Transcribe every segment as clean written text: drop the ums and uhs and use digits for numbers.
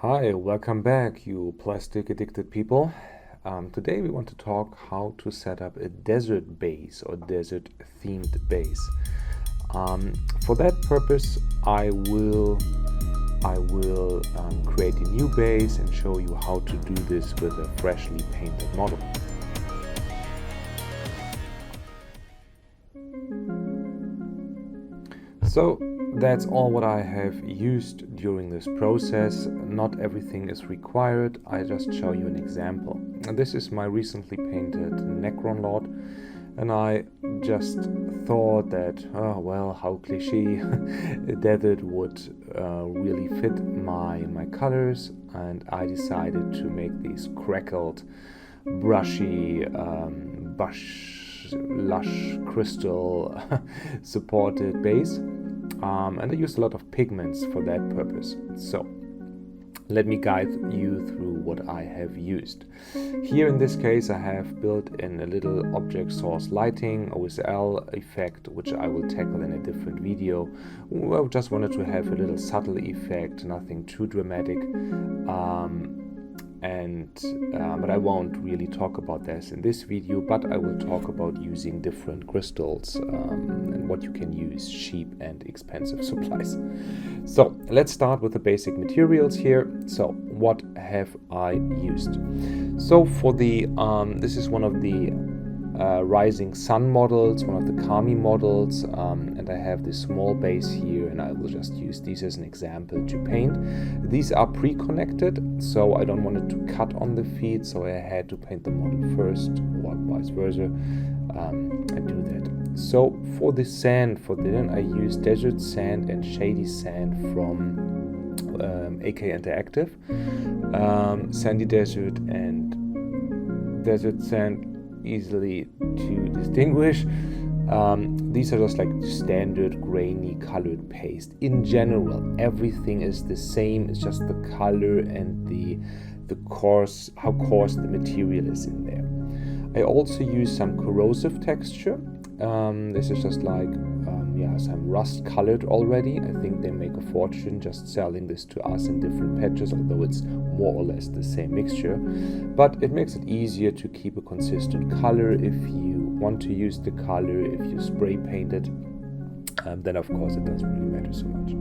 Hi, welcome back, you plastic addicted people. Today we want to talk how to set up a desert base or desert themed base. For that purpose, I will create a new base and show you how to do this with a freshly painted model. So that's all what I have used during this process. Not everything is required. I just show you an example. And this is my recently painted Necron Lord, and I just thought that, oh well, how cliche that it would really fit my colors, and I decided to make these crackled, brushy, lush crystal supported base. And I used a lot of pigments for that purpose. So let me guide you through what I have used. Here in this case I have built in a little object source lighting OSL effect, which I will tackle in a different video. I just wanted to have a little subtle effect, nothing too dramatic. But I won't really talk about this in this video, but I will talk about using different crystals and what you can use, cheap and expensive supplies. So let's start with the basic materials here. So what have I used? So for the this is one of the Rising Sun models, one of the Kami models, and I have this small base here, and I will just use these as an example to paint. These are pre-connected, so I don't want it to cut on the feet, so I had to paint the model first, or vice versa, and do that. So for the sand, I use desert sand and shady sand from AK Interactive, sandy desert and desert sand, easily to distinguish. These are just like standard grainy colored paste. In general, everything is the same. It's just the color and the coarse, how coarse the material is in there. I also use some corrosive texture. This is just like some rust colored already. I think they make a fortune just selling this to us in different patches, although it's more or less the same mixture. But it makes it easier to keep a consistent color. If you want to use the color, if you spray paint it, then of course it doesn't really matter so much.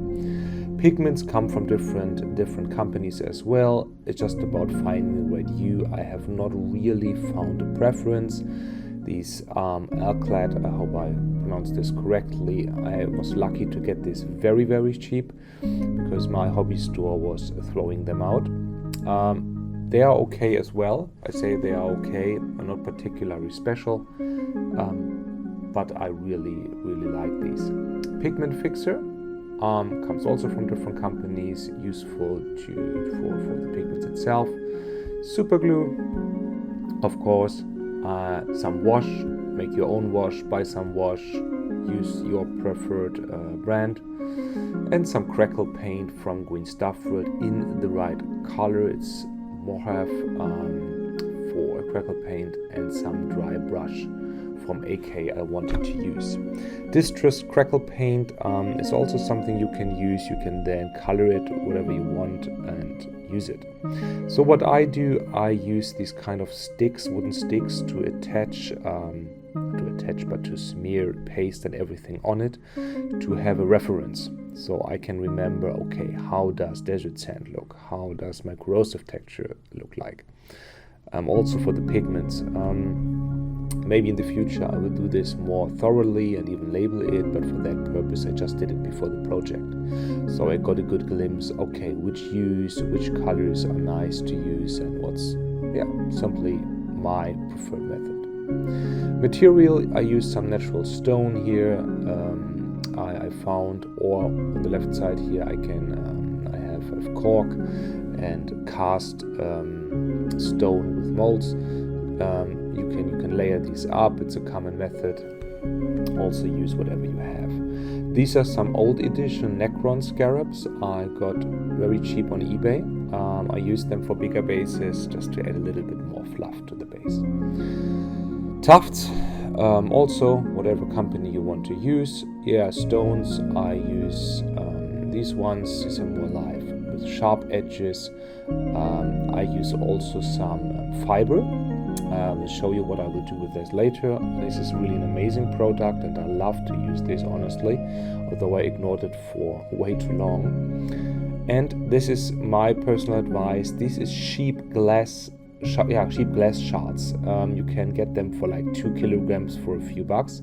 Pigments come from different companies as well. It's just about finding the right hue. I have not really found a preference. These Alclad, I hope I pronounced this correctly. I was lucky to get this very, very cheap because my hobby store was throwing them out. They are okay as well. I say they are okay, are not particularly special, but I really, really like these. Pigment Fixer comes also from different companies, useful for the pigments itself. Super glue, of course. Some wash, make your own wash, buy some wash, use your preferred brand, and some crackle paint from Green Stuffwood in the right color. It's Mohave for a crackle paint, and some dry brush from AK I wanted to use. Distressed crackle paint is also something you can use. You can then color it whatever you want and use it. So what I do, I use these kind of sticks, wooden sticks, to attach, but to smear paste and everything on it to have a reference. So I can remember, okay, how does desert sand look? How does my corrosive texture look like? Also for the pigments. Maybe in the future I will do this more thoroughly and even label it, but for that purpose I just did it before the project. So I got a good glimpse, okay, which colors are nice to use and what's simply my preferred method. Material, I use some natural stone here. I found, or on the left side here I have cork and cast stone with molds. You can layer these up. It's a common method. Also use whatever you have. These are some old edition Necron scarabs I got very cheap on eBay. I use them for bigger bases just to add a little bit more fluff to the base. Tufts, also whatever company you want to use. Stones, I use these ones. These are more live with sharp edges. I use also some fiber. I'll show you what I will do with this later. This is really an amazing product and I love to use this, honestly, although I ignored it for way too long. And this is my personal advice. This is cheap glass shards. You can get them for like 2 kilograms for a few bucks.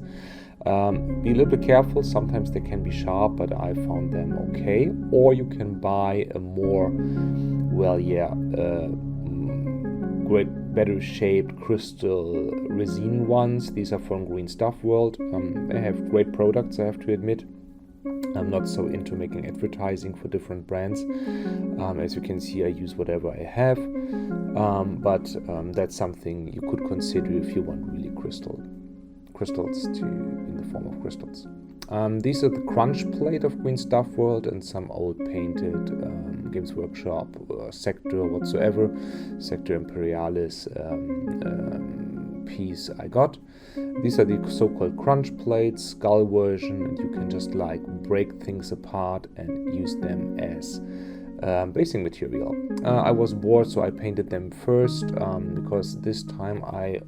Be a little bit careful, sometimes they can be sharp, but I found them okay. Or you can buy a more, better shaped crystal resin ones. These are from Green Stuff World. They have great products, I have to admit. I'm not so into making advertising for different brands. As you can see, I use whatever I have, but that's something you could consider if you want really crystals in the form of crystals. These are the crunch plate of Green Stuff World and some old painted Games Workshop Sector whatsoever, Sector Imperialis piece I got. These are the so-called crunch plates, skull version, and you can just like break things apart and use them as basing material. I was bored, so I painted them first because this time I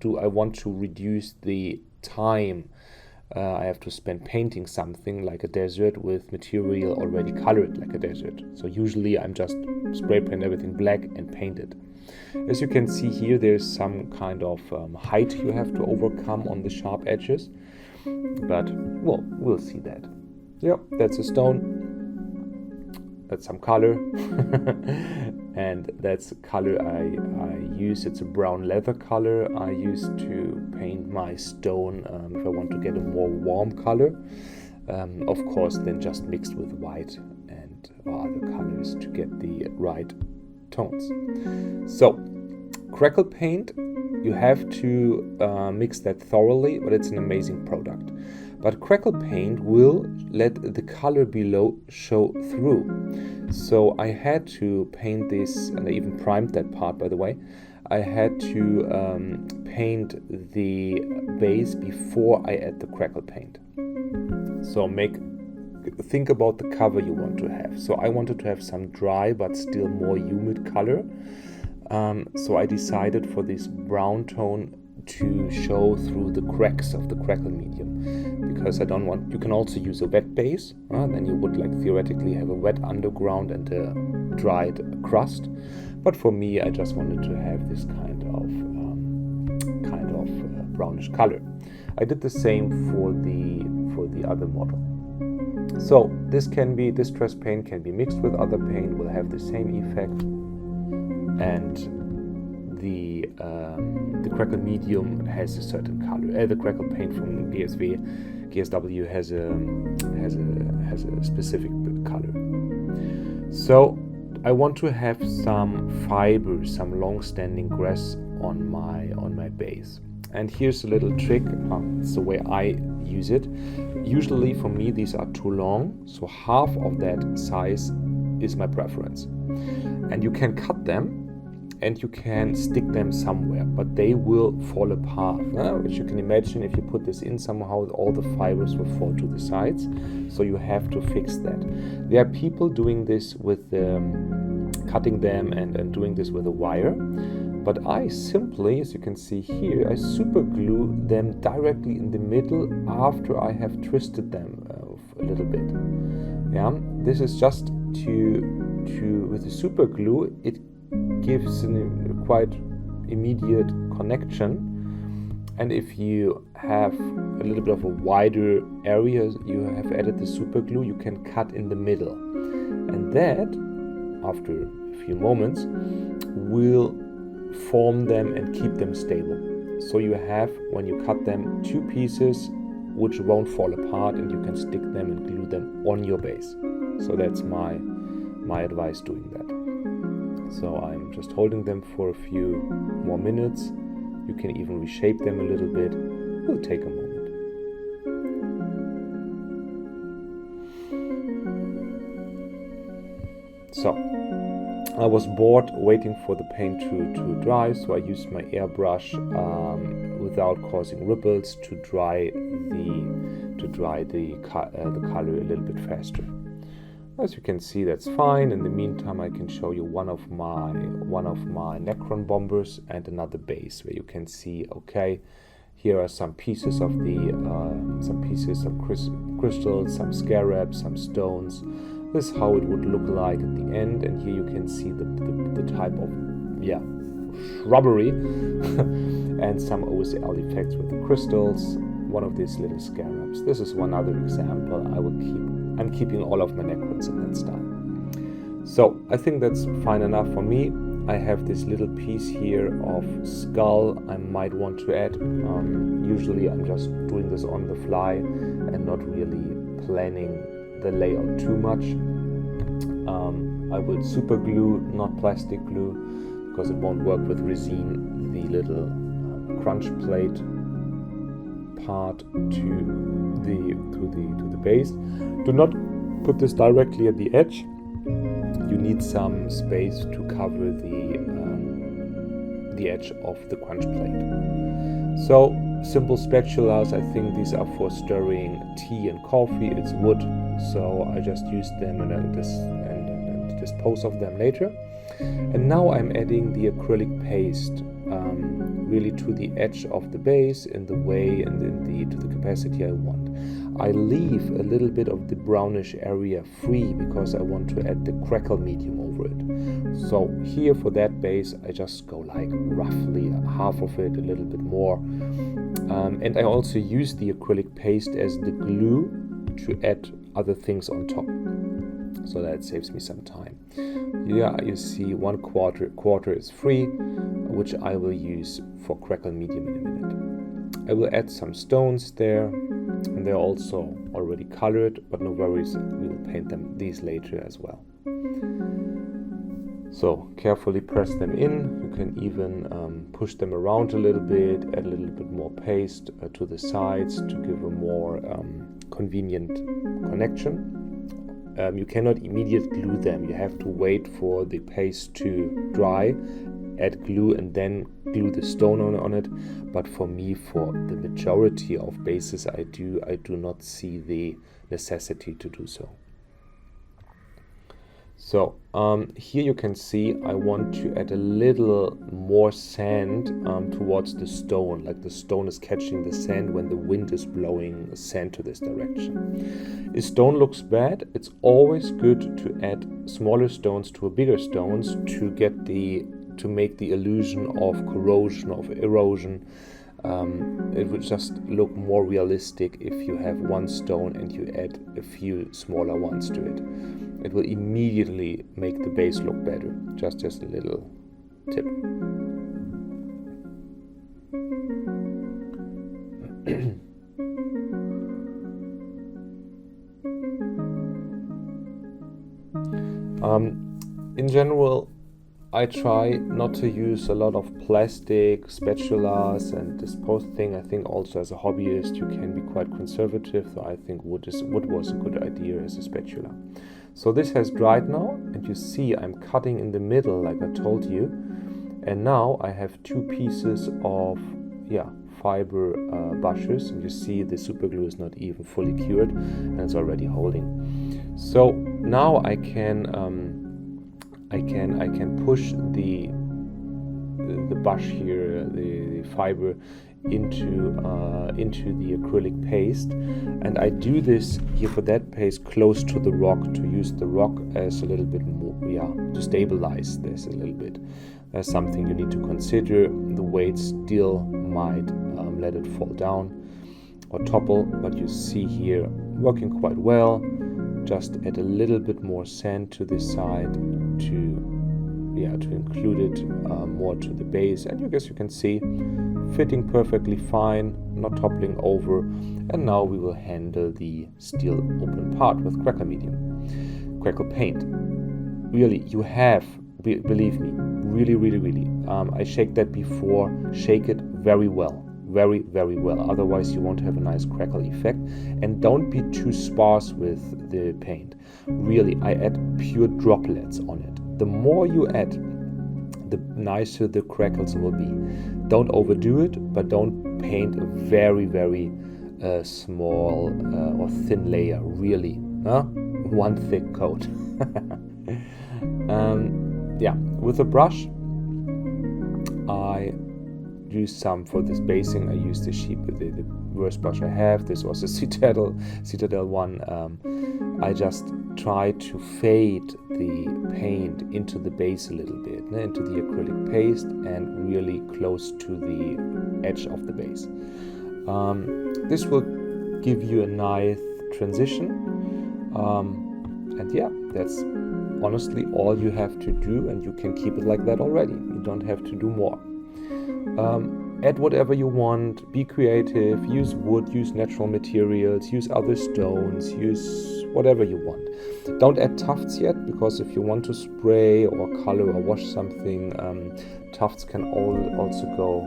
want to reduce the time I have to spend painting something like a desert with material already colored like a desert. So usually I'm just spray paint everything black and paint it. As you can see here, there's some kind of height you have to overcome on the sharp edges, but well, we'll see that. Yep, that's a stone. That's some color. And that's a color I use. It's a brown leather color I use to paint my stone if I want to get a more warm color. Of course, then just mixed with white and other colors to get the right tones. So, crackle paint, you have to mix that thoroughly, but it's an amazing product. But crackle paint will let the color below show through. So I had to paint this, and I even primed that part, by the way. I had to paint the base before I add the crackle paint. So think about the cover you want to have. So I wanted to have some dry but still more humid color. So I decided for this brown tone to show through the cracks of the crackle medium, because I don't want. You can also use a wet base, then you would like theoretically have a wet underground and a dried crust. But for me, I just wanted to have this kind of brownish color. I did the same for the other model. So this distress paint can be mixed with other paint, will have the same effect, and the crackle medium has a certain color. The crackle paint from GSW has a specific color. So I want to have some fiber, some long-standing grass on my base. And here's a little trick. It's the way I use it. Usually for me these are too long, so half of that size is my preference. And you can cut them and you can stick them somewhere, but they will fall apart. Which you can imagine, if you put this in somehow, all the fibers will fall to the sides. So you have to fix that. There are people doing this with cutting them and doing this with a wire. But I simply, as you can see here, I super glue them directly in the middle after I have twisted them a little bit. Yeah, this is just with the super glue, it gives a quite immediate connection. And if you have a little bit of a wider area, you have added the super glue, you can cut in the middle. And that, after a few moments, will form them and keep them stable. So you have, when you cut them, two pieces which won't fall apart, and you can stick them and glue them on your base. So that's my advice doing that. So I'm just holding them for a few more minutes. You can even reshape them a little bit. It will take a moment. So I was bored waiting for the paint to dry, so I used my airbrush without causing ripples to dry the color a little bit faster. As you can see, that's fine. In the meantime, I can show you one of my Necron bombers and another base where you can see, okay, here are some pieces of crystals, some scarabs, some stones. This is how it would look like at the end, and here you can see the type of shrubbery and some OSL effects with the crystals. One of these little scarabs. This is one other example. I'm keeping all of my Necrons in that style. So I think that's fine enough for me. I have this little piece here of skull I might want to add. Usually I'm just doing this on the fly and not really planning the layout too much. I will super glue, not plastic glue, because it won't work with resin, the little crunch plate part to the base. Do not put this directly at the edge. You need some space to cover the edge of the crunch plate. So simple spatulas, I think these are for stirring tea and coffee. It's wood, so I just use them and dispose of them later. And now I'm adding the acrylic paste really to the edge of the base in the way and to the capacity I want. I leave a little bit of the brownish area free because I want to add the crackle medium over it. So here for that base I just go like roughly half of it, a little bit more. And I also use the acrylic paste as the glue to add other things on top. So that saves me some time. Yeah, you see 1/4 is free, which I will use for crackle medium in a minute. I will add some stones there, and they're also already colored, but no worries, we will paint these later as well. So carefully press them in. You can even push them around a little bit, add a little bit more paste to the sides to give a more convenient connection. You cannot immediately glue them. You have to wait for the paste to dry, add glue, and then glue the stone on it. But for me, for the majority of bases I do not see the necessity to do so. So here you can see I want to add a little more sand towards the stone, like the stone is catching the sand when the wind is blowing sand to this direction. If stone looks bad, it's always good to add smaller stones to bigger stones to make the illusion of corrosion, of erosion. It would just look more realistic if you have one stone and you add a few smaller ones to it. It will immediately make the base look better. Just a little tip. In general, I try not to use a lot of plastic spatulas and this post thing. I think also as a hobbyist you can be quite conservative, so I think wood was a good idea as a spatula. So this has dried now, and you see I'm cutting in the middle like I told you, and now I have two pieces of fiber bushes, and you see the super glue is not even fully cured and it's already holding. So now I can push the bush here, the fiber into the acrylic paste, and I do this here for that paste close to the rock to use the rock as a little bit more, to stabilize this a little bit. That's something you need to consider. The weight still might let it fall down or topple, but you see here working quite well. Just add a little bit more sand to this side to include it more to the base, and I guess you can see fitting perfectly fine, not toppling over. And now we will handle the still open part with crackle medium, crackle paint. Really, you have, believe me, really, I shake that before, shake it very well. Very, very well, otherwise you won't have a nice crackle effect. And don't be too sparse with the paint. Really, I add pure droplets on it. The more you add, the nicer the crackles will be. Don't overdo it, but don't paint a very, very small or thin layer. Really, one thick coat. Yeah, with a brush I use some for this basing. I use the worst brush I have. This was a Citadel one. I just try to fade the paint into the base a little bit, into the acrylic paste, and really close to the edge of the base. This will give you a nice transition, and yeah, that's honestly all you have to do, and you can keep it like that already. You don't have to do more. Add whatever you want, be creative, use wood, use natural materials, use other stones, use whatever you want. Don't add tufts yet, because if you want to spray or color or wash something, tufts can also go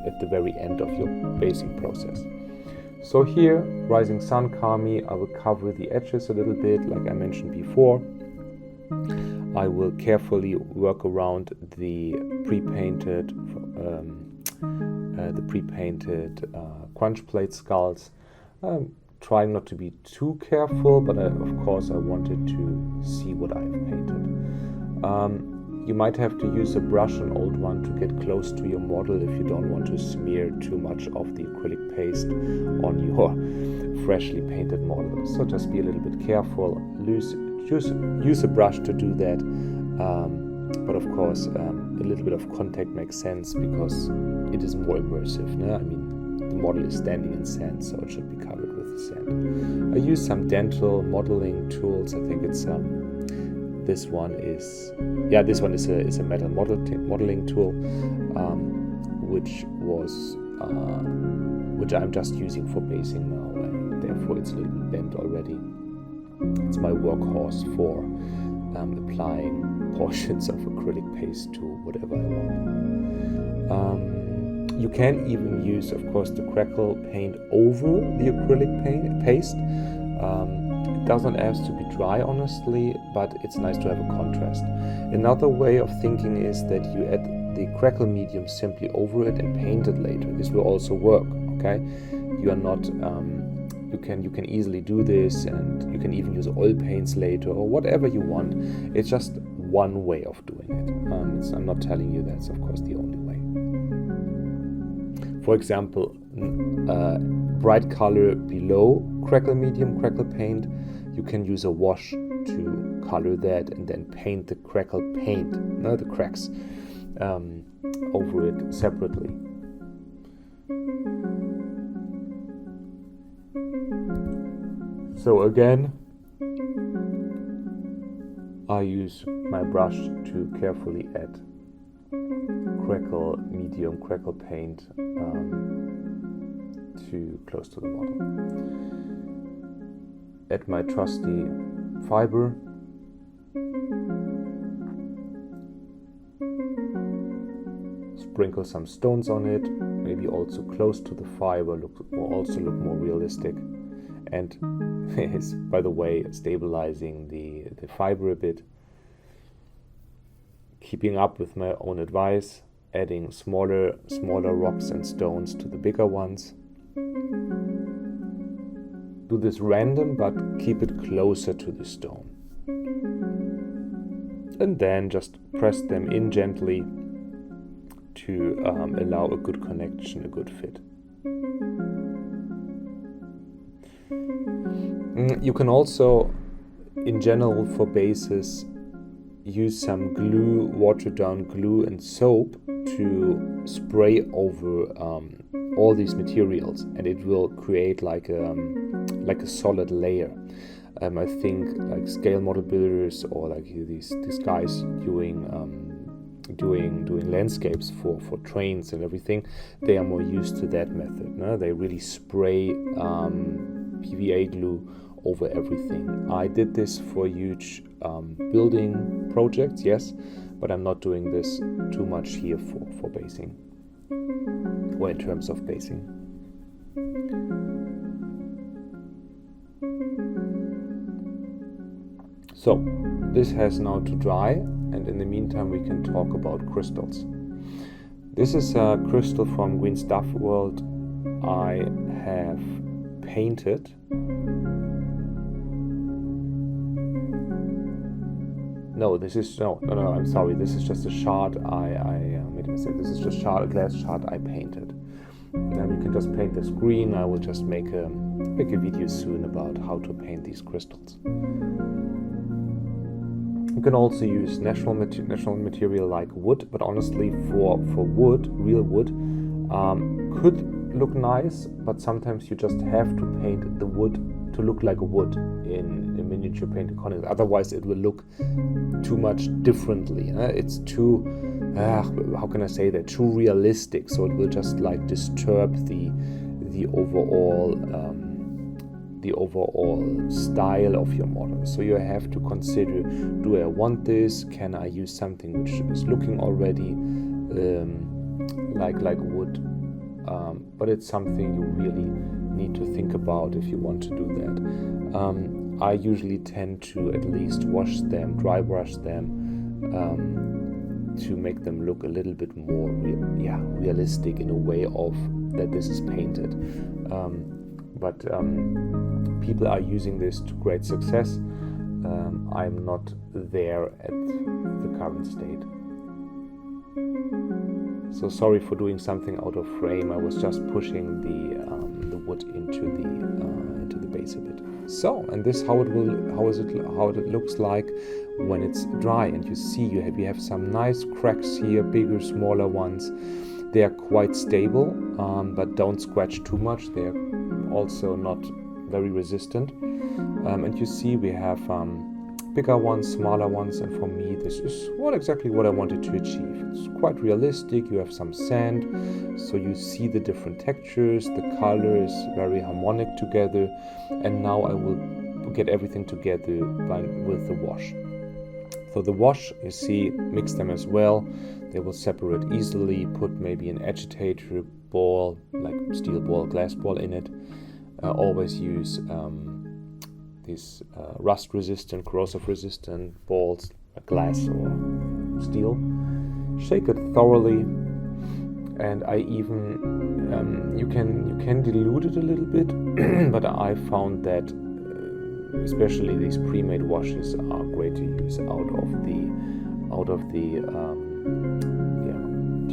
at the very end of your basing process. So here, Rising Sun Kami, I will cover the edges a little bit, like I mentioned before. I will carefully work around the pre-painted crunch plate skulls. Trying not to be too careful, but of course I wanted to see what I have painted. You might have to use a brush, an old one, to get close to your model if you don't want to smear too much of the acrylic paste on your freshly painted model. So just be a little bit careful. Use a brush to do that, but of course a little bit of contact makes sense because it is more immersive. No? I mean, the model is standing in sand, so it should be covered with sand. I use some dental modeling tools. I think it's this one is a metal modeling tool, which I'm just using for basing now, and therefore it's a little bit bent already. It's my workhorse for applying portions of acrylic paste to whatever I want. You can even use, of course, the crackle paint over the acrylic paste. It doesn't have to be dry, honestly, but it's nice to have a contrast. Another way of thinking is that you add the crackle medium simply over it and paint it later. This will also work, okay? You are not... You can easily do this, and you can even use oil paints later or whatever you want. It's just one way of doing it. I'm not telling you that's of course the only way. For example, bright color below crackle medium, crackle paint, you can use a wash to color that and then paint the crackle paint, the cracks, over it separately. So again, I use my brush to carefully add crackle medium, crackle paint to close to the model. Add my trusty fiber. Sprinkle some stones on it, maybe also close to the fiber, look more realistic. And is, by the way, stabilizing the fiber a bit. Keeping up with my own advice, adding smaller rocks and stones to the bigger ones. Do this random, but keep it closer to the stone. And then just press them in gently to allow a good connection, a good fit. You can also, in general, for bases, use some glue, watered down glue and soap to spray over all these materials, and it will create like a solid layer. I think like scale model builders or like these guys doing landscapes for trains and everything, they are more used to that method. No? They really spray PVA glue over everything. I did this for huge building projects, yes, but I'm not doing this too much here for basing, or in terms of basing. So this has now to dry, and in the meantime we can talk about crystals. This is a crystal from Green Stuff World I have painted no, this is no. I'm sorry. This is just a shard. I made a mistake. This is just a glass shard I painted. And you can just paint this green. I will just make a video soon about how to paint these crystals. You can also use natural material like wood, but honestly, for wood, real wood, could look nice, but sometimes you just have to paint the wood to look like a wood in a miniature painted context. Otherwise, it will look too much differently. It's too, how can I say that? Too realistic. So it will just like disturb the overall style of your model. So you have to consider: do I want this? Can I use something which is looking already like wood? But it's something you really need to think about if you want to do that. I usually tend to at least wash them, dry brush them, to make them look a little bit more realistic in a way of that this is painted. But people are using this to great success. I'm not there at the current state. So sorry for doing something out of frame. I was just pushing the wood into the base a bit. So, and this how it looks like when it's dry. And you see you have some nice cracks here, bigger, smaller ones. They are quite stable, but don't scratch too much. They're also not very resistant. And you see we have bigger ones, smaller ones, and for me this is exactly what I wanted to achieve. It's quite realistic. You have some sand, so you see the different textures, the color is very harmonic together, and now I will get everything together with the wash. For the wash, you see, mix them as well. They will separate easily. Put maybe an agitator ball, like steel ball, glass ball in it. Always use these rust-resistant, corrosive-resistant balls, glass or steel. Shake it thoroughly, and I even you can dilute it a little bit, but I found that especially these pre-made washes are great to use out of the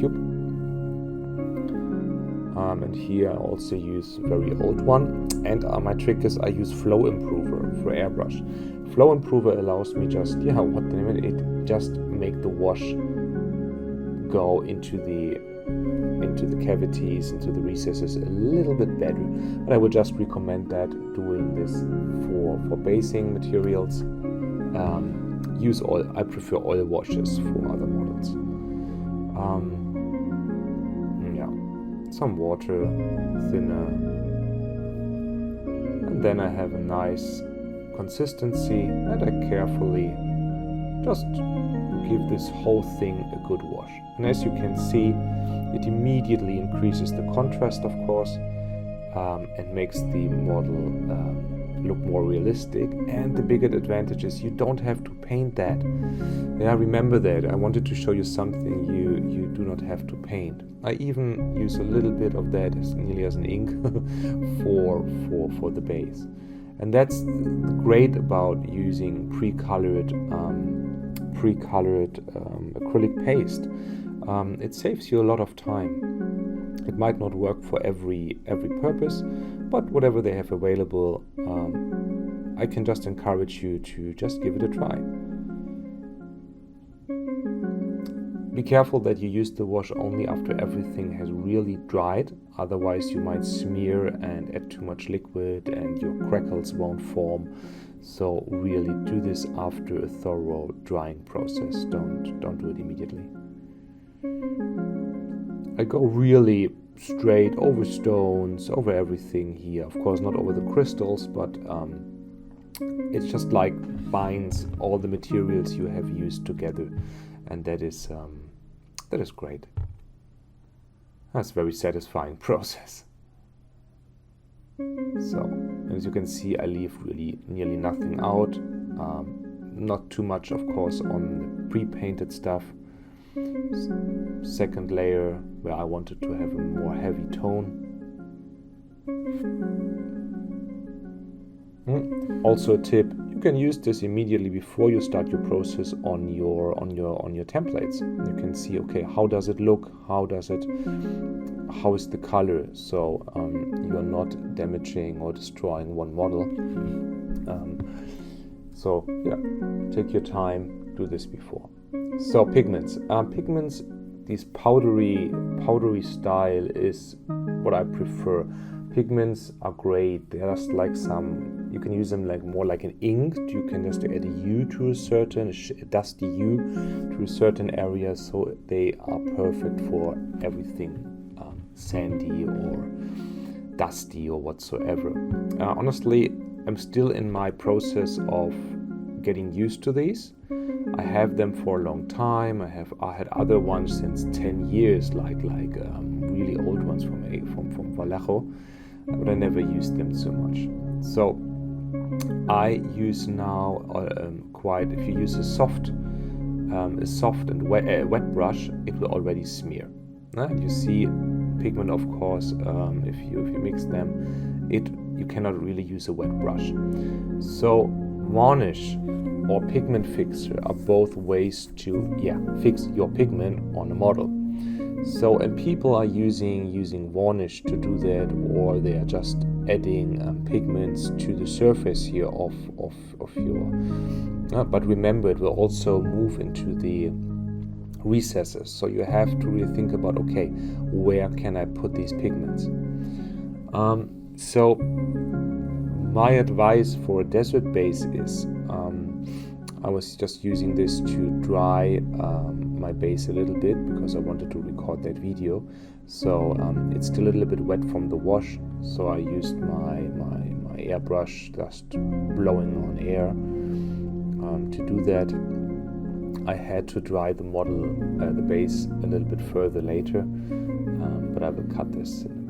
tube. And here I also use a very old one, and my trick is I use flow improver for airbrush. Flow improver allows me just just make the wash go into the cavities, into the recesses a little bit better. But I would just recommend that doing this for basing materials. Use oil. I prefer oil washes for other models. Some water, thinner, and then I have a nice consistency, and I carefully just give this whole thing a good wash. And as you can see, it immediately increases the contrast, of course, and makes the model look more realistic. And the bigger advantage is you don't have to paint that. Yeah, remember that. I wanted to show you something you do not have to paint. I even use a little bit of that nearly as an ink for the base. And that's great about using pre-colored acrylic paste. It saves you a lot of time. It might not work for every purpose, but whatever they have available, I can just encourage you to just give it a try. Be careful that you use the wash only after everything has really dried, otherwise you might smear and add too much liquid and your crackles won't form. So really do this after a thorough drying process. Don't do it immediately. I go really straight over stones, over everything here. Of course not over the crystals, but it's just like binds all the materials you have used together, and that is great. That's a very satisfying process. So, as you can see, I leave really nearly nothing out. Not too much, of course, on the pre-painted stuff. Second layer, where I wanted to have a more heavy tone. Also a tip, you can use this immediately before you start your process on your templates. You can see, okay, how does it look, how is the color, so you're not damaging or destroying one model. So yeah, take your time, do this before. So pigments, this powdery style is what I prefer. Pigments are great. They're just like you can use them like more like an ink. You can just add a hue to a dusty hue to a certain area, so they are perfect for everything sandy or dusty or whatsoever. Honestly, I'm still in my process of getting used to these. I have them for a long time. I had other ones since 10 years, like really old ones from Vallejo, but I never used them so much. So I use now if you use a soft and wet brush, it will already smear. You see pigment, of course, if you mix them, you cannot really use a wet brush. So varnish or pigment fixer are both ways to fix your pigment on a model. So, and people are using varnish to do that, or they are just adding pigments to the surface here of your. But remember, it will also move into the recesses. So you have to really think about, okay, where can I put these pigments? So my advice for a Desertbase is, I was just using this to dry my base a little bit because I wanted to record that video. So it's still a little bit wet from the wash, so I used my airbrush, just blowing on air to do that. I had to dry the model, the base, a little bit further later, but I will cut this in a minute.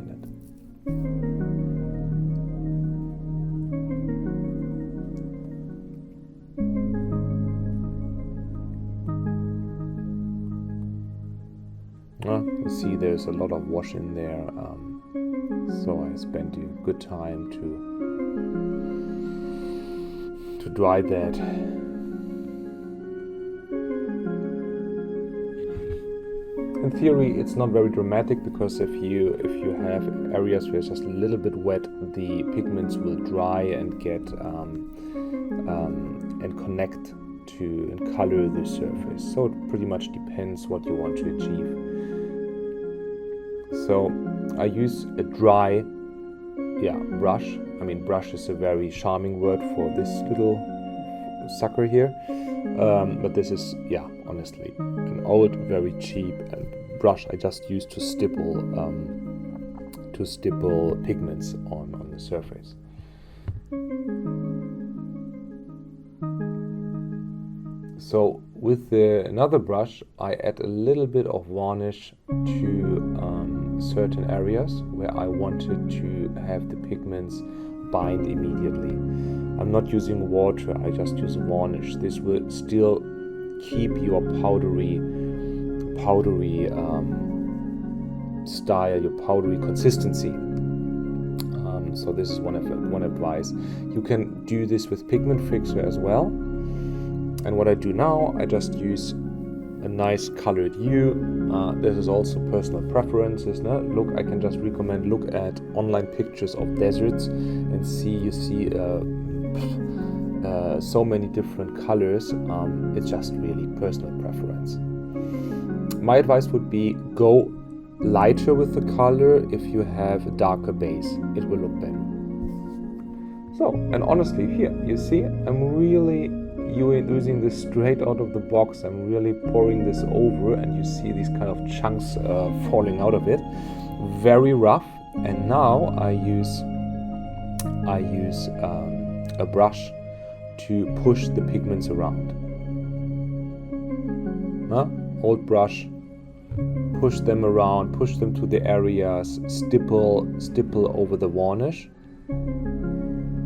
You see there's a lot of wash in there, so I spent a good time to dry that. In theory, it's not very dramatic, because if you have areas where it's just a little bit wet, the pigments will dry and get and connect to and color the surface. So it pretty much depends what you want to achieve. So I use a dry brush. I mean, brush is a very charming word for this little sucker here, but this is honestly an old, very cheap brush I just use to stipple pigments on the surface. So with another brush, I add a little bit of varnish to certain areas where I wanted to have the pigments bind immediately. I'm not using water, I just use varnish. This will still keep your powdery style, your powdery consistency. So this is one advice. You can do this with pigment fixer as well. And what I do now, I just use a nice colored hue. This is also personal preferences. No? I can just recommend, look at online pictures of deserts and you see so many different colors. It's just really personal preference. My advice would be, go lighter with the color. If you have a darker base, it will look better. So, and honestly, here you see, I'm really using this straight out of the box. I'm really pouring this over, and you see these kind of chunks falling out of it. Very rough. And now I use a brush to push the pigments around. Old brush, push them around, push them to the areas, stipple over the varnish.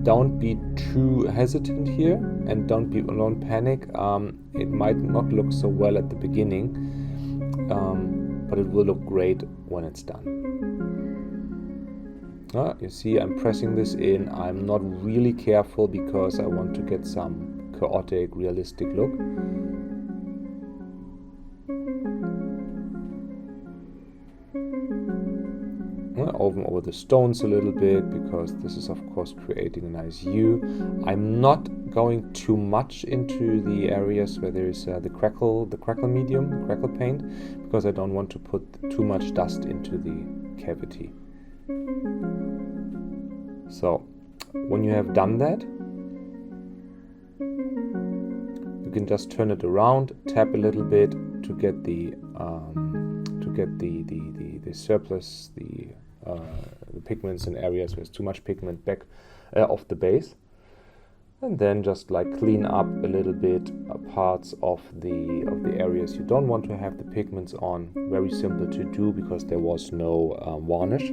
Don't be too hesitant here, and don't panic. It might not look so well at the beginning, but it will look great when it's done. You see, I'm pressing this in. I'm not really careful because I want to get some chaotic, realistic look. Over the stones a little bit, because this is of course creating a nice hue. I'm not going too much into the areas where there is the crackle medium, crackle paint, because I don't want to put too much dust into the cavity. So when you have done that, you can just turn it around, tap a little bit to get the surplus, the pigments in areas where there's too much pigment back off the base, and then just like clean up a little bit parts of the areas you don't want to have the pigments on. Very simple to do because there was no varnish,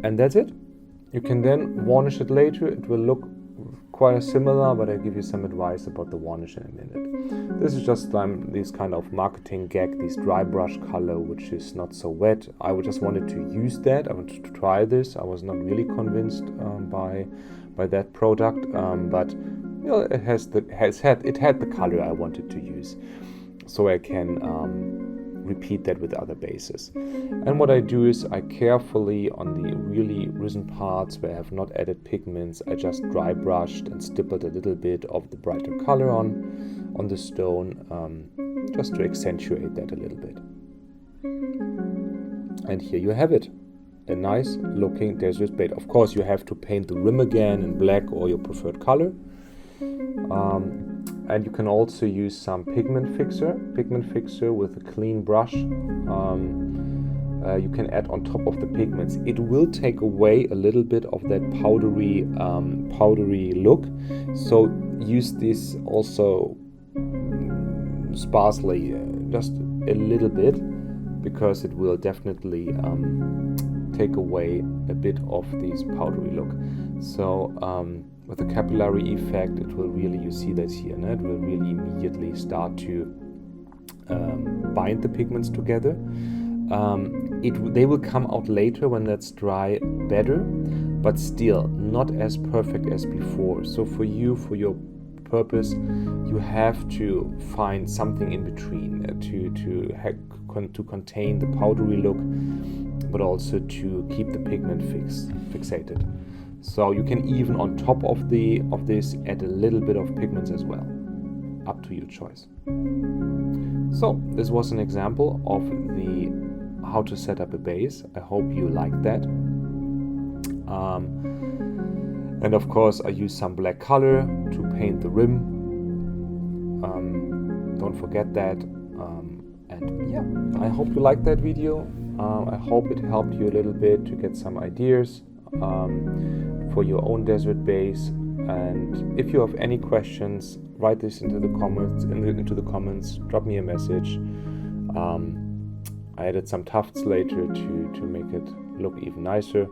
and that's it. You can then varnish it later. It will look quite similar, but I'll give you some advice about the varnish in a minute. This is just this kind of marketing gag, this dry brush color, which is not so wet. I just wanted to use that. I wanted to try this. I was not really convinced by that product, but you know, it had the color I wanted to use, so I can repeat that with other bases. And what I do is I carefully, on the really risen parts where I have not added pigments, I just dry brushed and stippled a little bit of the brighter color on the stone, just to accentuate that a little bit. And here you have it, a nice looking Desertbase. Of course you have to paint the rim again in black or your preferred color. And you can also use some pigment fixer with a clean brush. You can add on top of the pigments. It will take away a little bit of that powdery look. So use this also sparsely, just a little bit, because it will definitely take away a bit of this powdery look. So with the capillary effect, it will really, you see that here, it will really immediately start to bind the pigments together. They will come out later when that's dry better, but still not as perfect as before. So for your purpose, you have to find something in between to contain the powdery look, but also to keep the pigment fixated. So you can even on top of this add a little bit of pigments as well, up to your choice. So this was an example of how to set up a base. I hope you liked that. And of course I use some black color to paint the rim. Don't forget that. And yeah, I hope you liked that video. I hope it helped you a little bit to get some ideas for your own Desertbase. And if you have any questions, write this into the comments. Drop me a message. I added some tufts later to make it look even nicer.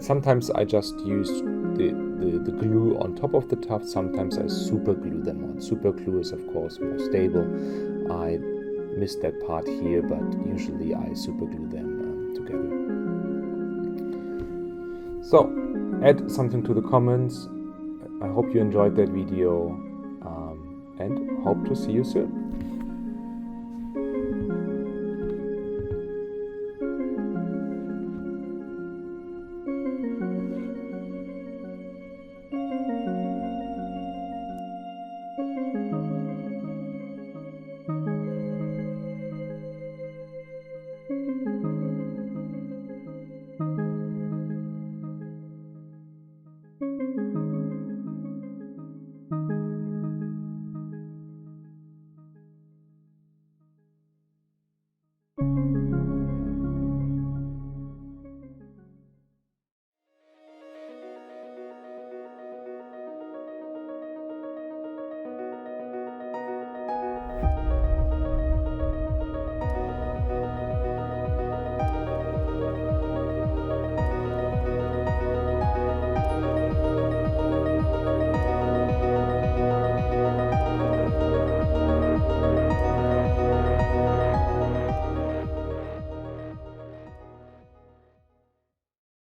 Sometimes I just use the glue on top of the tuft. Sometimes I super glue them on. Super glue is of course more stable. I missed that part here, but usually I super glue them together. So add something to the comments. I hope you enjoyed that video, and hope to see you soon.